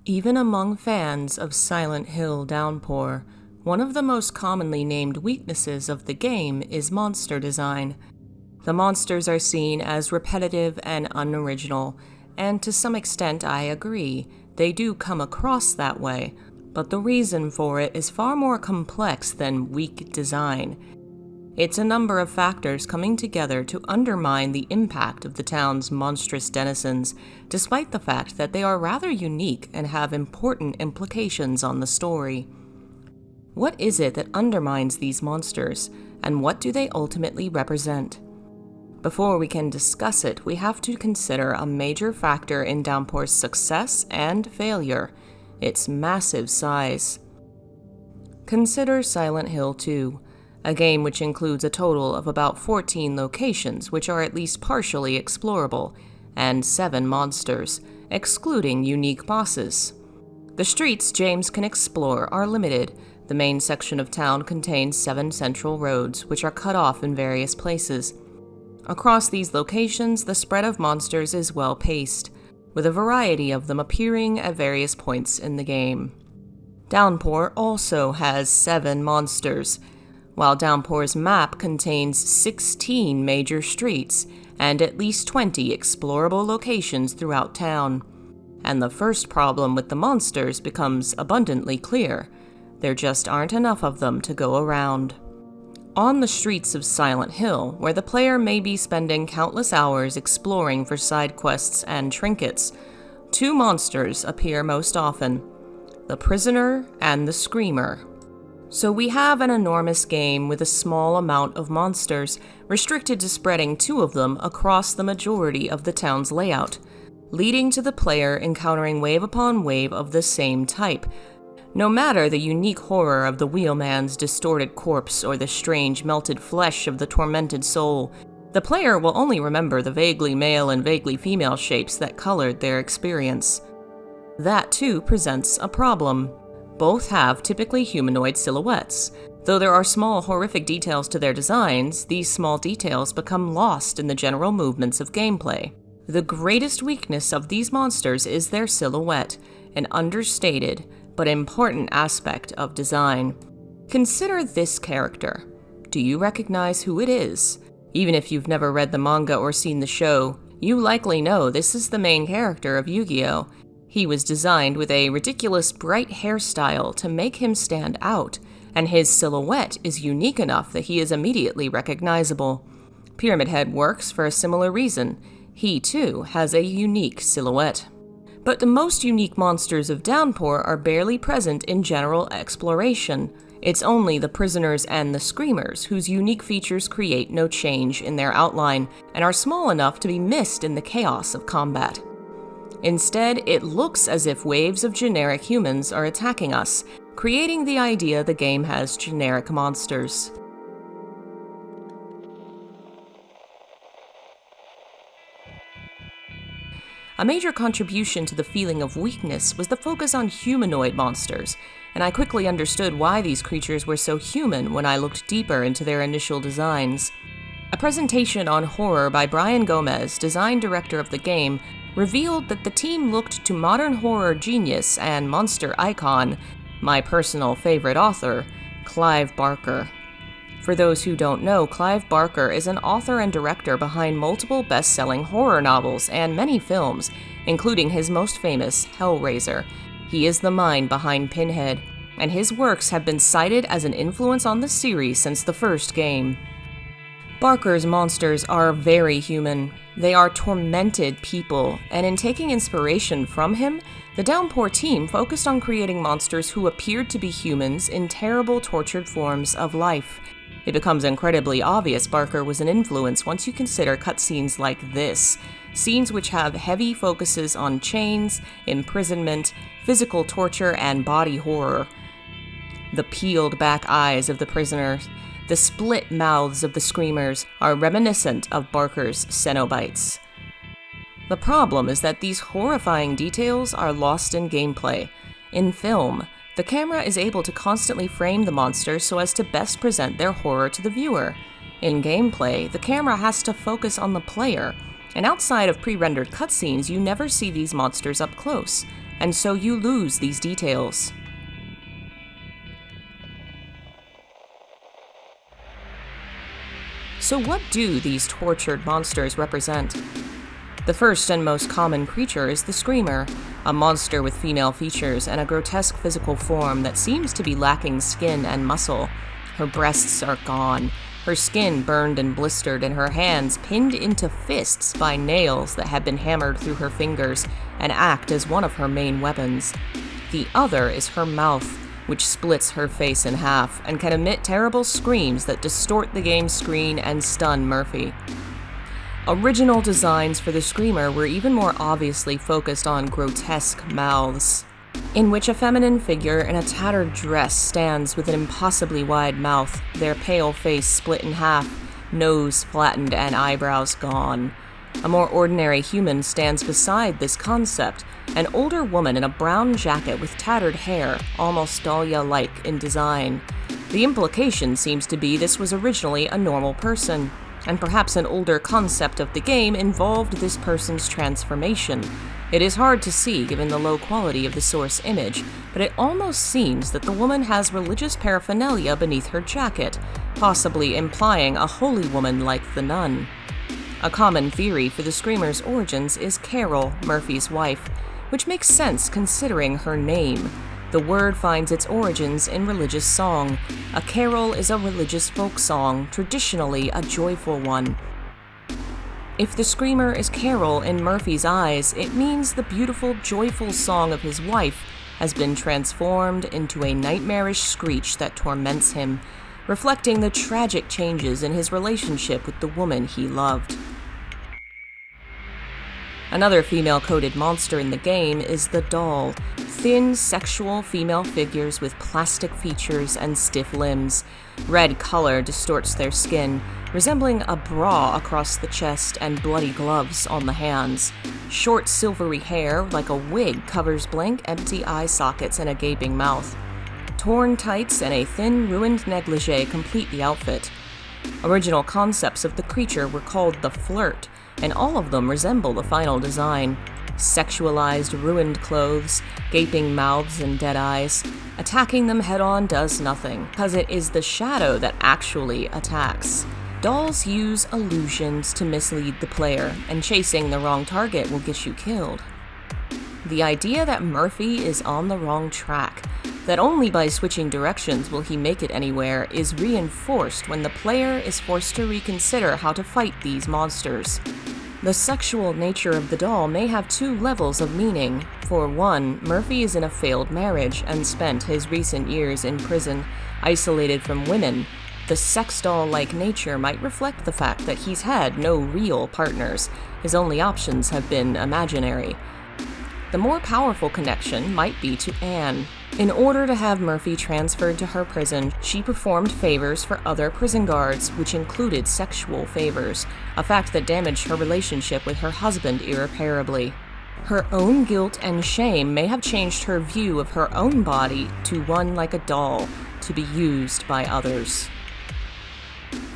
Even among fans of Silent Hill Downpour, one of the most commonly named weaknesses of the game is monster design. The monsters are seen as repetitive and unoriginal, and to some extent I agree, they do come across that way, but the reason for it is far more complex than weak design. It's a number of factors coming together to undermine the impact of the town's monstrous denizens, despite the fact that they are rather unique and have important implications on the story. What is it that undermines these monsters, and what do they ultimately represent? Before we can discuss it, we have to consider a major factor in Downpour's success and failure: its massive size. Consider Silent Hill 2. A game which includes a total of about 14 locations which are at least partially explorable, and 7 monsters, excluding unique bosses. The streets James can explore are limited. The main section of town contains 7 central roads, which are cut off in various places. Across these locations, the spread of monsters is well paced, with a variety of them appearing at various points in the game. Downpour also has 7 monsters, while Downpour's map contains 16 major streets and at least 20 explorable locations throughout town. And the first problem with the monsters becomes abundantly clear: there just aren't enough of them to go around. On the streets of Silent Hill, where the player may be spending countless hours exploring for side quests and trinkets, 2 monsters appear most often: the Prisoner and the Screamer. So we have an enormous game with a small amount of monsters, restricted to spreading 2 of them across the majority of the town's layout, leading to the player encountering wave upon wave of the same type. No matter the unique horror of the wheelman's distorted corpse or the strange melted flesh of the tormented soul, the player will only remember the vaguely male and vaguely female shapes that colored their experience. That too presents a problem. Both have typically humanoid silhouettes. Though there are small horrific details to their designs, these small details become lost in the general movements of gameplay. The greatest weakness of these monsters is their silhouette, an understated but important aspect of design. Consider this character. Do you recognize who it is? Even if you've never read the manga or seen the show, you likely know this is the main character of Yu-Gi-Oh! He was designed with a ridiculous bright hairstyle to make him stand out, and his silhouette is unique enough that he is immediately recognizable. Pyramid Head works for a similar reason. He, too, has a unique silhouette. But the most unique monsters of Downpour are barely present in general exploration. It's only the Prisoners and the Screamers whose unique features create no change in their outline and are small enough to be missed in the chaos of combat. Instead, it looks as if waves of generic humans are attacking us, creating the idea the game has generic monsters. A major contribution to the feeling of weakness was the focus on humanoid monsters, and I quickly understood why these creatures were so human when I looked deeper into their initial designs. A presentation on horror by Brian Gomez, design director of the game, revealed that the team looked to modern horror genius and monster icon, my personal favorite author, Clive Barker. For those who don't know, Clive Barker is an author and director behind multiple best-selling horror novels and many films, including his most famous, Hellraiser. He is the mind behind Pinhead, and his works have been cited as an influence on the series since the first game. Barker's monsters are very human. They are tormented people, and in taking inspiration from him, the Downpour team focused on creating monsters who appeared to be humans in terrible, tortured forms of life. It becomes incredibly obvious Barker was an influence once you consider cutscenes like this, scenes which have heavy focuses on chains, imprisonment, physical torture, and body horror. The peeled-back eyes of the prisoners, the split mouths of the screamers are reminiscent of Barker's Cenobites. The problem is that these horrifying details are lost in gameplay. In film, the camera is able to constantly frame the monsters so as to best present their horror to the viewer. In gameplay, the camera has to focus on the player, and outside of pre-rendered cutscenes, you never see these monsters up close. and so you lose these details. So what do these tortured monsters represent? The first and most common creature is the Screamer, a monster with female features and a grotesque physical form that seems to be lacking skin and muscle. Her breasts are gone, her skin burned and blistered, and her hands pinned into fists by nails that have been hammered through her fingers and act as one of her main weapons. The other is her mouth, which splits her face in half and can emit terrible screams that distort the game screen and stun Murphy. Original designs for the Screamer were even more obviously focused on grotesque mouths, in which a feminine figure in a tattered dress stands with an impossibly wide mouth, their pale face split in half, nose flattened and eyebrows gone. A more ordinary human stands beside this concept, an older woman in a brown jacket with tattered hair, almost Dahlia-like in design. The implication seems to be this was originally a normal person, and perhaps an older concept of the game involved this person's transformation. It is hard to see given the low quality of the source image, but it almost seems that the woman has religious paraphernalia beneath her jacket, possibly implying a holy woman like the nun. A common theory for the Screamer's origins is Carol, Murphy's wife, which makes sense considering her name. The word finds its origins in religious song. A carol is a religious folk song, traditionally a joyful one. If the Screamer is Carol in Murphy's eyes, it means the beautiful, joyful song of his wife has been transformed into a nightmarish screech that torments him, reflecting the tragic changes in his relationship with the woman he loved. Another female-coded monster in the game is the Doll, thin, sexual female figures with plastic features and stiff limbs. Red color distorts their skin, resembling a bra across the chest and bloody gloves on the hands. Short silvery hair, like a wig, covers blank, empty eye sockets and a gaping mouth. Torn tights and a thin, ruined negligee complete the outfit. Original concepts of the creature were called the Flirt, and all of them resemble the final design. Sexualized, ruined clothes, gaping mouths, and dead eyes. Attacking them head-on does nothing, because it is the shadow that actually attacks. Dolls use illusions to mislead the player, and chasing the wrong target will get you killed. The idea that Murphy is on the wrong track, that only by switching directions will he make it anywhere, is reinforced when the player is forced to reconsider how to fight these monsters. The sexual nature of the doll may have two levels of meaning. For one, Murphy is in a failed marriage and spent his recent years in prison, isolated from women. The sex doll-like nature might reflect the fact that he's had no real partners. His only options have been imaginary. The more powerful connection might be to Anne. In order to have Murphy transferred to her prison, she performed favors for other prison guards, which included sexual favors, a fact that damaged her relationship with her husband irreparably. Her own guilt and shame may have changed her view of her own body to one like a doll, to be used by others.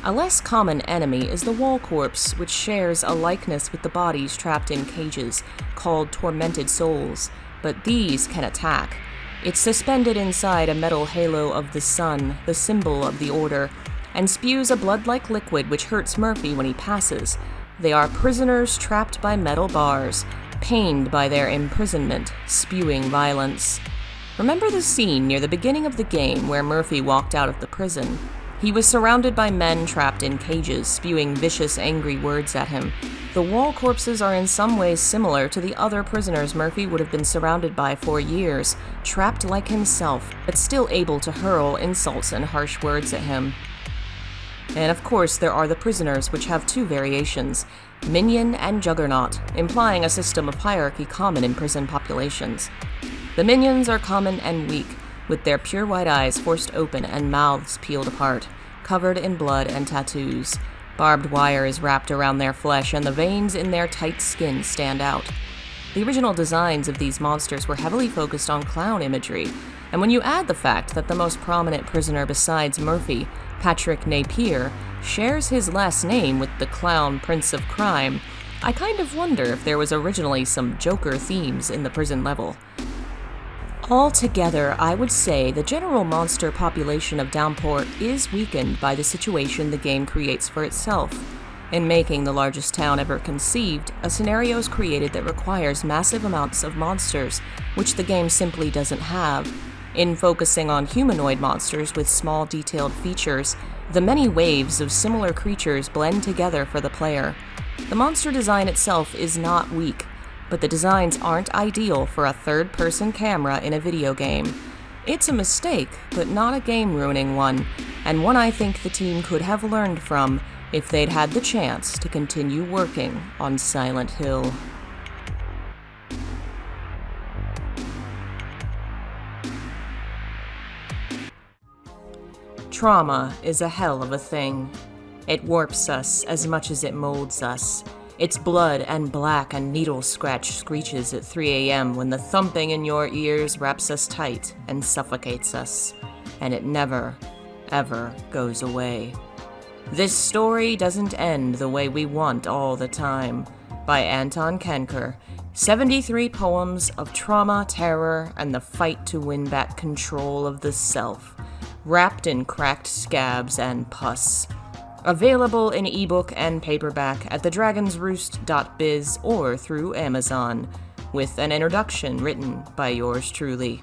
A less common enemy is the wall corpse, which shares a likeness with the bodies trapped in cages, called tormented souls, but these can attack. It's suspended inside a metal halo of the sun, the symbol of the order, and spews a blood-like liquid which hurts Murphy when he passes. They are prisoners trapped by metal bars, pained by their imprisonment, spewing violence. Remember the scene near the beginning of the game where Murphy walked out of the prison? He was surrounded by men trapped in cages, spewing vicious, angry words at him. The wall corpses are in some ways similar to the other prisoners Murphy would have been surrounded by for years, trapped like himself, but still able to hurl insults and harsh words at him. And of course, there are the prisoners, which have two variations, Minion and Juggernaut, implying a system of hierarchy common in prison populations. The Minions are common and weak, with their pure white eyes forced open and mouths peeled apart, covered in blood and tattoos. Barbed wire is wrapped around their flesh, and the veins in their tight skin stand out. The original designs of these monsters were heavily focused on clown imagery, and when you add the fact that the most prominent prisoner besides Murphy, Patrick Napier, shares his last name with the clown Prince of Crime, I kind of wonder if there was originally some Joker themes in the prison level. Altogether, I would say the general monster population of Downpour is weakened by the situation the game creates for itself. In making the largest town ever conceived, a scenario is created that requires massive amounts of monsters, which the game simply doesn't have. In focusing on humanoid monsters with small detailed features, the many waves of similar creatures blend together for the player. The monster design itself is not weak, but the designs aren't ideal for a third-person camera in a video game. It's a mistake, but not a game-ruining one, and one I think the team could have learned from if they'd had the chance to continue working on Silent Hill. Trauma is a hell of a thing. It warps us as much as it molds us. Its blood and black and needle-scratch screeches at 3 a.m. when the thumping in your ears wraps us tight and suffocates us. And it never, ever goes away. This story doesn't end the way we want all the time. By Anton Kenker. 73 poems of trauma, terror, and the fight to win back control of the self. Wrapped in cracked scabs and pus. Available in ebook and paperback at thedragonsroost.biz or through Amazon, with an introduction written by yours truly.